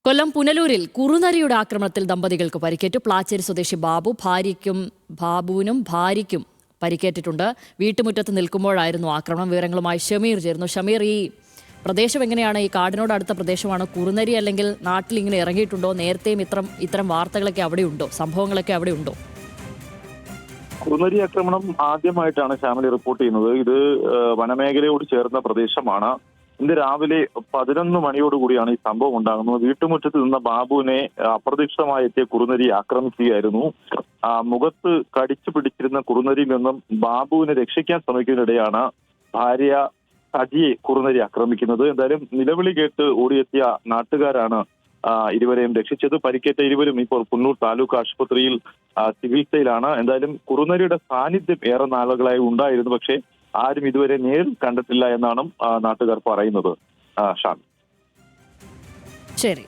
കൊല്ലം പുനലൂരിൽ കുറുനരിയുടെ ആക്രമണത്തിൽ ദമ്പതികൾക്ക് പരിക്കേറ്റു. പ്ലാച്ചേരി സ്വദേശി ബാബുവിനും ഭാര്യയ്ക്കും പരിക്കേറ്റിട്ടുണ്ട്. വീട്ടുമുറ്റത്ത് നിൽക്കുമ്പോഴായിരുന്നു ആക്രമണം. വിവരങ്ങളുമായി ഷമീർ ചേർന്നു. ഷമീർ, ഈ പ്രദേശം എങ്ങനെയാണ്? ഈ കാടിനോട് അടുത്ത പ്രദേശമാണ്. കുറുനരി അല്ലെങ്കിൽ നാട്ടിൽ ഇങ്ങനെ ഇറങ്ങിയിട്ടുണ്ടോ? നേരത്തെയും ഇത്തരം വാർത്തകളൊക്കെ അവിടെ ഉണ്ടോ? സംഭവങ്ങളൊക്കെ അവിടെ ഉണ്ടോ? കുറുനരി ആക്രമണം ആദ്യമായിട്ടാണ് ശ്യാമലി റിപ്പോർട്ട് ചെയ്യുന്നത്. ഇത് വനമേഖലയോട് ചേർന്ന പ്രദേശമാണ്. ഇന്ന് രാവിലെ 11 മണിയോടുകൂടിയാണ് ഈ സംഭവം ഉണ്ടാകുന്നത്. വീട്ടുമുറ്റത്ത് നിന്ന ബാബുവിനെ അപ്രതീക്ഷിതമായി എത്തിയ കുറുനരി ആക്രമിക്കുകയായിരുന്നു. മുഖത്ത് കടിച്ചു പിടിച്ചിരുന്ന കുറുനരിയിൽ നിന്നും ബാബുവിനെ രക്ഷിക്കാൻ ശ്രമിക്കുന്നതിനിടെയാണ് ഭാര്യ സജിയെ കുറുനരി ആക്രമിക്കുന്നത്. എന്തായാലും നിലവിളി കേട്ട് ഓടിയെത്തിയ നാട്ടുകാരാണ് ഇരുവരെയും രക്ഷിച്ചത്. പരിക്കേറ്റ ഇരുവരും ഇപ്പോൾ കുന്നൂർ താലൂക്ക് ആശുപത്രിയിൽ ചികിത്സയിലാണ്. എന്തായാലും കുറുനരിയുടെ സാന്നിധ്യം ഏറെ നാളുകളായി ഉണ്ടായിരുന്നു. പക്ഷേ ആരും ഇതുവരെ നേരിൽ കണ്ടിട്ടില്ല എന്നാണ് നാട്ടുകാർ പറയുന്നത്. ഷാൻ, ശരി.